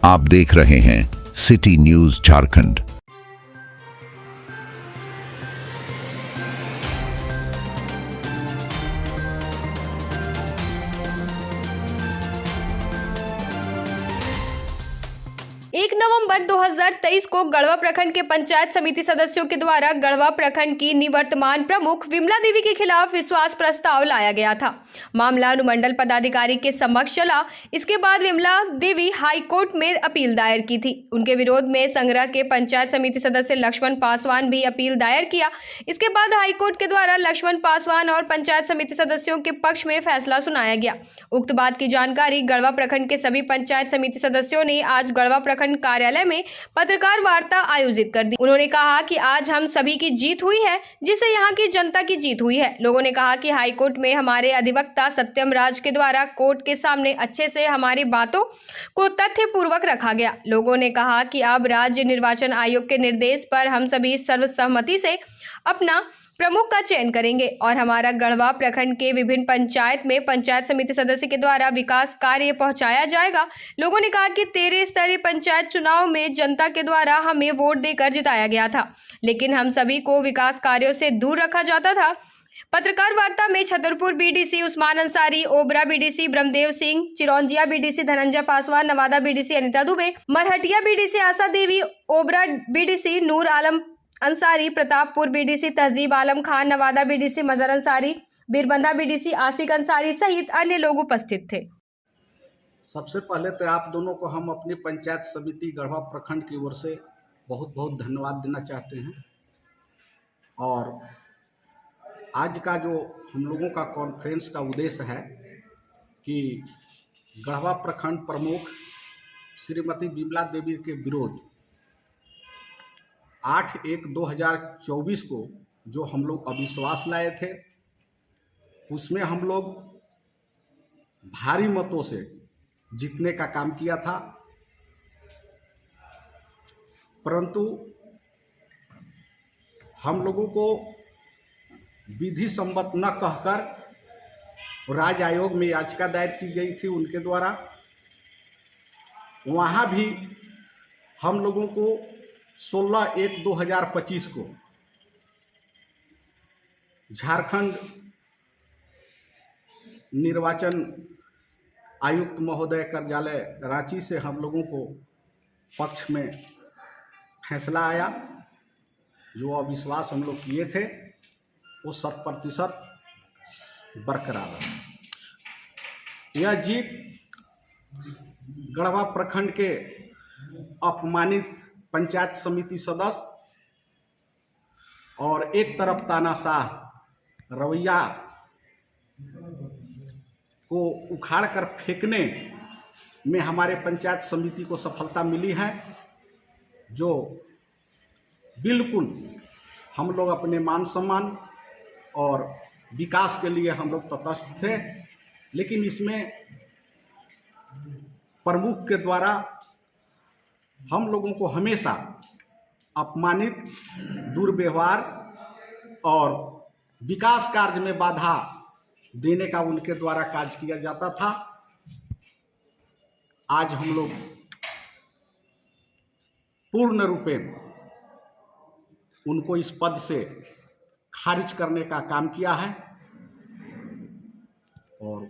आप देख रहे हैं सिटी न्यूज झारखंड। एक नवंबर 2023 को गढ़वा प्रखंड के पंचायत समिति सदस्यों के द्वारा गढ़वा प्रखंड की निवर्तमान प्रमुख विमला देवी के खिलाफ विश्वास प्रस्ताव लाया गया था। मामला अनुमंडल पदाधिकारी के समक्ष चला। इसके बाद विमला देवी हाई कोर्ट में अपील दायर की थी। उनके विरोध में संग्रह के पंचायत समिति सदस्य लक्ष्मण पासवान भी अपील दायर किया। इसके बाद हाई कोर्ट के द्वारा लक्ष्मण पासवान और पंचायत समिति सदस्यों के पक्ष में फैसला सुनाया गया। उक्त बात की जानकारी गढ़वा प्रखंड के सभी पंचायत समिति सदस्यों ने आज गढ़वा प्रखंड कार्यालय में पत्रकार वार्ता आयोजित कर दी। उन्होंने कहा कि आज हम सभी की जीत हुई है, जिससे यहाँ की जनता की जीत हुई है। लोगों ने कहा कि हाई कोर्ट में हमारे अधिवक्ता सत्यम राज के द्वारा कोर्ट के सामने अच्छे से हमारी बातों को तथ्य पूर्वक रखा गया। लोगों ने कहा कि अब राज्य निर्वाचन आयोग के निर्देश पर हम सभी सर्वसम्मति से अपना प्रमुख का चयन करेंगे और हमारा गढ़वा प्रखंड के विभिन्न पंचायत में पंचायत समिति सदस्य के द्वारा विकास कार्य पहुंचाया जाएगा। लोगों ने कहा कि 13 स्तरीय पंचायत चुनाव में जनता के द्वारा हमें वोट देकर जिताया गया था, लेकिन हम सभी को विकास कार्यों से दूर रखा जाता था। पत्रकार वार्ता में Chhatarpur BDC Usman Ansari, Obra BDC Brahmdev Singh, Chiraunjia BDC Dhananjay Paswan, Nawada BDC Anita Dubey, Marhatia BDC Asha Devi, Obra BDC Noor Alam Ansari, Pratappur BDC Tahzeeb Alam Khan, Nawada BDC मजर अंसारी, बीरबंधा बीडीसी आसिक अंसारी सहित अन्य लोग उपस्थित थे। सबसे पहले तो आप दोनों को हम अपनी पंचायत समिति गढ़वा प्रखंड की ओर से बहुत बहुत धन्यवाद देना चाहते हैं। और आज का जो हम लोगों का कॉन्फ्रेंस का उद्देश्य है कि गढ़वा प्रखंड प्रमुख श्रीमती विमला देवी के विरोध 8/1/2024 को जो हम लोग अविश्वास लाए थे, उसमें हम लोग भारी मतों से जीतने का काम किया था, परंतु हम लोगों को विधि सम्मत न कहकर राज्य आयोग में याचिका दायर की गई थी उनके द्वारा। वहाँ भी हम लोगों को 16/1/2025 को झारखंड निर्वाचन आयुक्त महोदय कार्यालय रांची से हम लोगों को पक्ष में फैसला आया। जो अविश्वास हम लोग किए थे वो 100% बरकरार है। यह जीत गढ़वा प्रखंड के अपमानित पंचायत समिति सदस्य और एक तरफ तानाशाह रवैया को उखाड़ कर फेंकने में हमारे पंचायत समिति को सफलता मिली है। जो बिल्कुल हम लोग अपने मान सम्मान और विकास के लिए हम लोग तटस्थ थे, लेकिन इसमें प्रमुख के द्वारा हम लोगों को हमेशा अपमानित, दुर्व्यवहार और विकास कार्य में बाधा देने का उनके द्वारा कार्य किया जाता था। आज हम लोग पूर्ण रूपेण उनको इस पद से खारिज करने का काम किया है और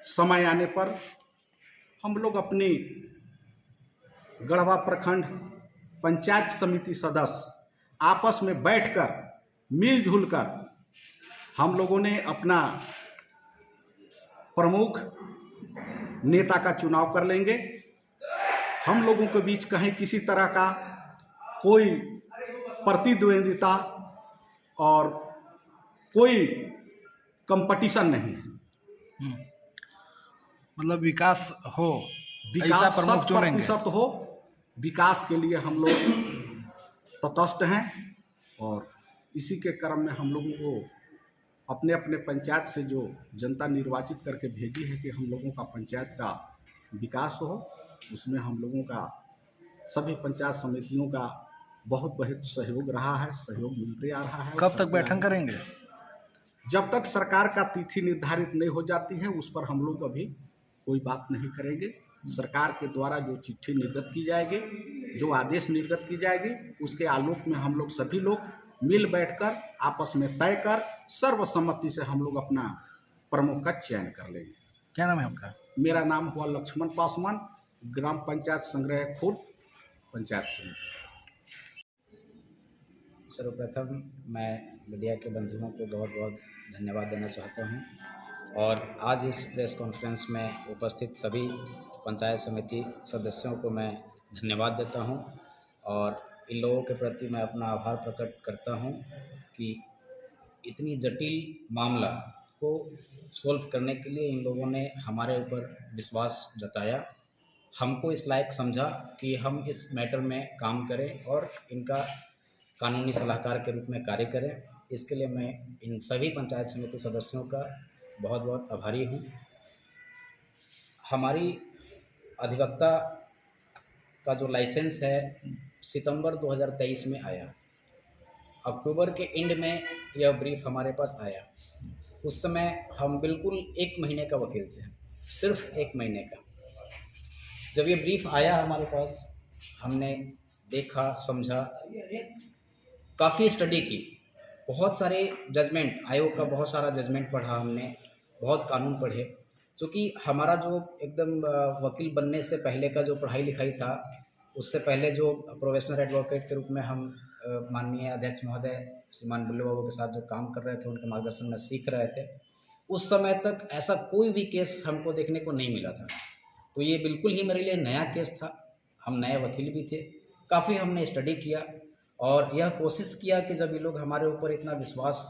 समय आने पर हम लोग अपनी गढ़वा प्रखंड पंचायत समिति सदस्य आपस में बैठकर मिलजुल कर हम लोगों ने अपना प्रमुख नेता का चुनाव कर लेंगे। हम लोगों के बीच कहीं किसी तरह का कोई प्रतिद्वंदिता और कोई कंपटीशन नहीं है। मतलब विकास हो, विकास ऐसा प्रमुख चुनेंगे। 100% हो। विकास के लिए हम लोग तटस्थ हैं और इसी के क्रम में हम लोगों को अपने अपने पंचायत से जो जनता निर्वाचित करके भेजी है कि हम लोगों का पंचायत का विकास हो, उसमें हम लोगों का सभी पंचायत समितियों का बहुत सहयोग रहा है, सहयोग मिलते आ रहा है। कब तक बैठक करेंगे? जब तक सरकार का तिथि निर्धारित नहीं हो जाती है उस पर हम लोग अभी कोई बात नहीं करेंगे। सरकार के द्वारा जो चिट्ठी निर्गत की जाएगी, जो आदेश निर्गत की जाएगी, उसके आलोक में हम लोग सभी लोग मिल बैठकर आपस में तय कर सर्वसम्मति से हम लोग अपना प्रमुख का चयन कर लेंगे। क्या नाम है आपका? मेरा नाम हुआ लक्ष्मण पासवान, ग्राम पंचायत संग्रह खुर्द पंचायत समिति। सर्वप्रथम मैं मीडिया के बंधुओं को बहुत बहुत धन्यवाद देना चाहता हूं और आज इस प्रेस कॉन्फ्रेंस में उपस्थित सभी पंचायत समिति सदस्यों को मैं धन्यवाद देता हूं और इन लोगों के प्रति मैं अपना आभार प्रकट करता हूं कि इतनी जटिल मामला को सॉल्व करने के लिए इन लोगों ने हमारे ऊपर विश्वास जताया, हमको इस लायक समझा कि हम इस मैटर में काम करें और इनका कानूनी सलाहकार के रूप में कार्य करें। इसके लिए मैं इन सभी पंचायत समिति सदस्यों का बहुत बहुत आभारी हूँ। हमारी अधिवक्ता का जो लाइसेंस है सितंबर 2023 में आया, अक्टूबर के एंड में यह ब्रीफ हमारे पास आया। उस समय हम बिल्कुल 1 महीने का वकील थे, सिर्फ 1 महीने का। जब ये ब्रीफ आया हमारे पास, हमने देखा, समझा, काफ़ी स्टडी की, बहुत सारे जजमेंट, आयोग का बहुत सारा जजमेंट पढ़ा हमने, बहुत कानून पढ़े। क्योंकि हमारा जो एकदम वकील बनने से पहले का जो पढ़ाई लिखाई था, उससे पहले जो प्रोफेशनल एडवोकेट के रूप में हम माननीय अध्यक्ष महोदय श्रीमान बुल्लू बाबू के साथ जो काम कर रहे थे, उनके मार्गदर्शन में सीख रहे थे, उस समय तक ऐसा कोई भी केस हमको देखने को नहीं मिला था। तो ये बिल्कुल ही मेरे लिए नया केस था, हम नए वकील भी थे। काफ़ी हमने स्टडी किया और यह कोशिश किया कि जब ये लोग हमारे ऊपर इतना विश्वास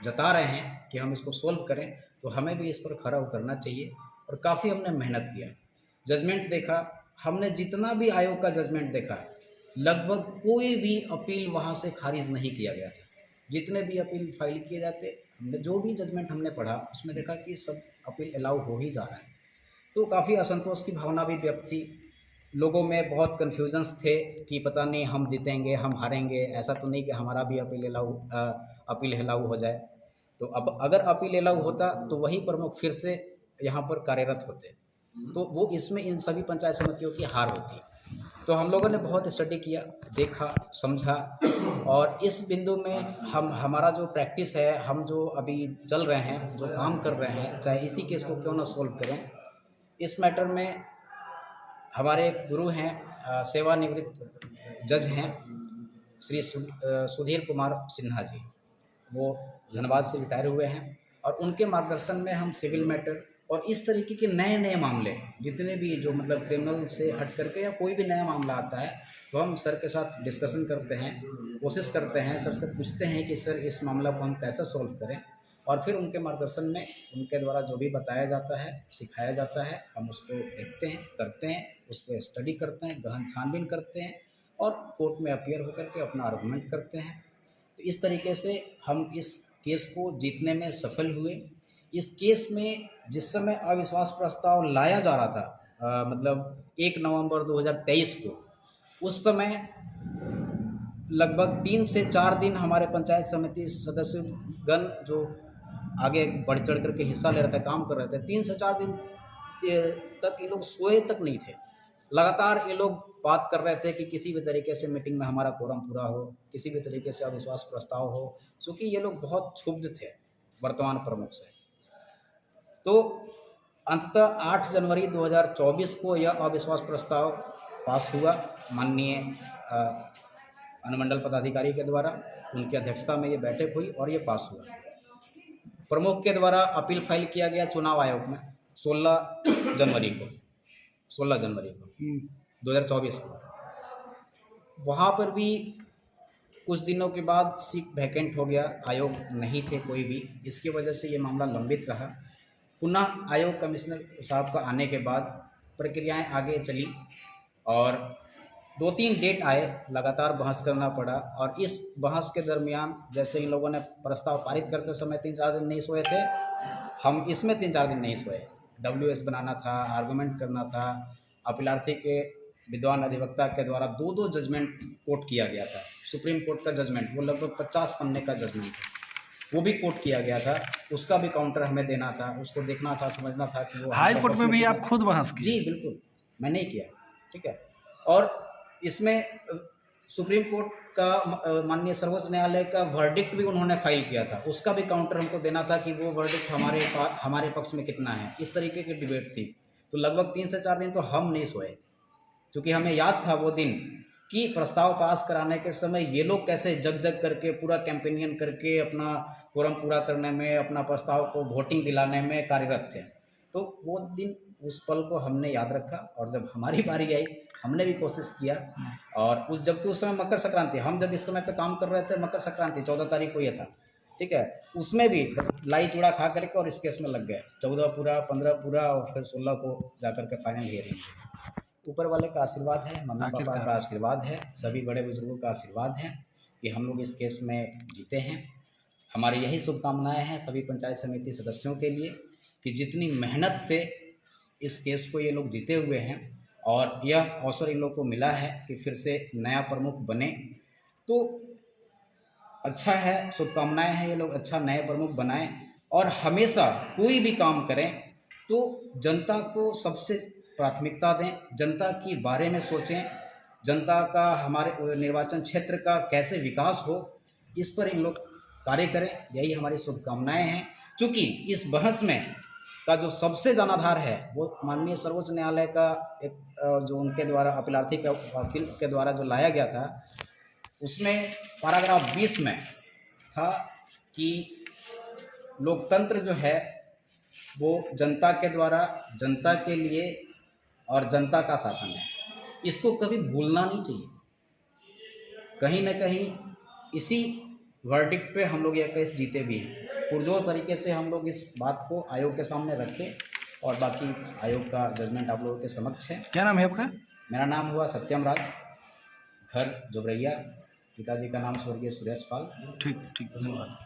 जता रहे हैं कि हम इसको सोल्व करें, तो हमें भी इस पर खरा उतरना चाहिए। और काफ़ी हमने मेहनत किया, जजमेंट देखा, हमने जितना भी आयोग का जजमेंट देखा, लगभग कोई भी अपील वहाँ से खारिज नहीं किया गया था। जितने भी अपील फाइल किए जाते, हमने जो भी जजमेंट हमने पढ़ा, उसमें देखा कि सब अपील अलाउ हो ही जा रहा है। तो काफ़ी असंतोष की भावना भी व्यक्त थी, लोगों में बहुत कन्फ्यूजन्स थे कि पता नहीं हम जीतेंगे, हम हारेंगे, ऐसा तो नहीं कि हमारा भी अपील अलाउ हो जाए। तो अब अगर अपील अलाउ होता तो वही प्रमुख फिर से यहाँ पर कार्यरत होते, तो वो इसमें इन सभी पंचायत समितियों की हार होती। तो हम लोगों ने बहुत स्टडी किया, देखा, समझा और इस बिंदु में हमारा जो प्रैक्टिस है, हम जो अभी चल रहे हैं, जो काम कर रहे हैं, चाहे इसी केस को क्यों ना सोल्व करें, इस मैटर में हमारे एक गुरु हैं, सेवानिवृत्त जज हैं श्री सुधीर कुमार सिन्हा जी, वो धनबाद से रिटायर हुए हैं और उनके मार्गदर्शन में हम सिविल मैटर और इस तरीके के नए नए मामले, जितने भी जो मतलब क्रिमिनल से हट करके या कोई भी नया मामला आता है, तो हम सर के साथ डिस्कशन करते हैं, कोशिश करते हैं, सर से पूछते हैं कि सर इस मामला को हम कैसे सॉल्व करें, और फिर उनके मार्गदर्शन में उनके द्वारा जो भी बताया जाता है, सिखाया जाता है, हम उसको देखते हैं, करते हैं, उस पर स्टडी करते हैं, गहन छानबीन करते हैं और कोर्ट में अपीयर होकर के अपना आर्गूमेंट करते हैं। तो इस तरीके से हम इस केस को जीतने में सफल हुए। इस केस में जिस समय अविश्वास प्रस्ताव लाया जा रहा था, मतलब 1 नवंबर 2023 को, उस समय लगभग 3 से 4 दिन हमारे पंचायत समिति सदस्यगण जो आगे बढ़ चढ़ करके हिस्सा ले रहे थे, काम कर रहे थे, 3 से 4 दिन तक ये लोग सोए तक नहीं थे। लगातार ये लोग बात कर रहे थे कि किसी भी तरीके से मीटिंग में हमारा कोरम पूरा हो, किसी भी तरीके से अविश्वास प्रस्ताव हो, क्योंकि ये लोग बहुत क्षुब्ध थे वर्तमान प्रमुख से। तो अंततः 8 जनवरी 2024 को यह अविश्वास प्रस्ताव पास हुआ माननीय अनुमंडल पदाधिकारी के द्वारा, उनकी अध्यक्षता में ये बैठक हुई और ये पास हुआ। प्रमुख के द्वारा अपील फाइल किया गया चुनाव आयोग में 16 जनवरी को 2024 को। वहाँ पर भी कुछ दिनों के बाद सीट वैकेंट हो गया, आयोग नहीं थे कोई भी, इसकी वजह से ये मामला लंबित रहा। पुनः आयोग कमिश्नर साहब का आने के बाद प्रक्रियाएं आगे चली और 2-3 डेट आए, लगातार बहस करना पड़ा। और इस बहस के दरमियान जैसे इन लोगों ने प्रस्ताव पारित करते समय 3-4 दिन नहीं सोए थे, हम इसमें 3-4 दिन नहीं सोए। WS बनाना था, आर्गूमेंट करना था, अपीलार्थी के विद्वान अधिवक्ता के द्वारा 2-2 जजमेंट कोट किया गया था। सुप्रीम कोर्ट का जजमेंट, वो लगभग 50 पन्ने का जजमेंट था, वो भी कोट किया गया था, उसका भी काउंटर हमें देना था, उसको देखना था, समझना था कि वो हाई कोर्ट में भी आप खुद बहस की? जी बिल्कुल, मैं नहीं किया, ठीक है। और इसमें सुप्रीम कोर्ट का माननीय सर्वोच्च न्यायालय का वर्डिक्ट भी उन्होंने फाइल किया था, उसका भी काउंटर हमको देना था कि वो वर्डिक्ट हमारे पक्ष में कितना है। इस तरीके की डिबेट थी। तो लगभग 3 से 4 दिन तो हम नहीं सोए, क्योंकि हमें याद था वो दिन कि प्रस्ताव पास कराने के समय ये लोग कैसे जग जग करके पूरा कैंपेनियन करके अपना कोरम पूरा करने में, अपना प्रस्ताव को वोटिंग दिलाने में कार्यरत थे। तो वो दिन, उस पल को हमने याद रखा और जब हमारी बारी आई हमने भी कोशिश किया। और जबकि उस समय मकर संक्रांति, हम जब इस समय पे काम कर रहे थे, मकर संक्रांति 14 तारीख को ये था, ठीक है। उसमें भी लाई चूड़ा खा करके और इस केस में लग गए। 14 पूरा, 15 पूरा और फिर 16 को जाकर के फाइनल हियरिंग। ऊपर वाले का आशीर्वाद है, मम्मी पापा का आशीर्वाद है, सभी बड़े बुजुर्गों का आशीर्वाद है कि हम लोग इस केस में जीते हैं। हमारी यही शुभकामनाएं हैं सभी पंचायत समिति सदस्यों के लिए कि जितनी मेहनत से इस केस को ये लोग जीते हुए हैं और यह अवसर इन लोग को मिला है कि फिर से नया प्रमुख बने, तो अच्छा है। शुभकामनाएं हैं, ये लोग अच्छा नए प्रमुख बनाएं और हमेशा कोई भी काम करें तो जनता को सबसे प्राथमिकता दें, जनता के बारे में सोचें, जनता का हमारे निर्वाचन क्षेत्र का कैसे विकास हो, इस पर इन लोग कार्य करें। यही हमारी शुभकामनाएं हैं। क्योंकि इस बहस में का जो सबसे जनाधार है वो माननीय सर्वोच्च न्यायालय का एक जो उनके द्वारा अपीलार्थी का वकील के द्वारा जो लाया गया था, उसमें पैराग्राफ 20 में था कि लोकतंत्र जो है वो जनता के द्वारा, जनता के लिए और जनता का शासन है। इसको कभी भूलना नहीं चाहिए। कहीं ना कहीं इसी वर्डिक्ट पे हम लोग यह केस जीते भी हैं। पुरजोर तरीके से हम लोग इस बात को आयोग के सामने रखें और बाकी आयोग का जजमेंट आप लोगों के समक्ष है। क्या नाम है आपका? मेरा नाम हुआ सत्यम राज, घर जोबरैया, पिताजी का नाम स्वर्गीय सुरेश पाल। ठीक ठीक, धन्यवाद।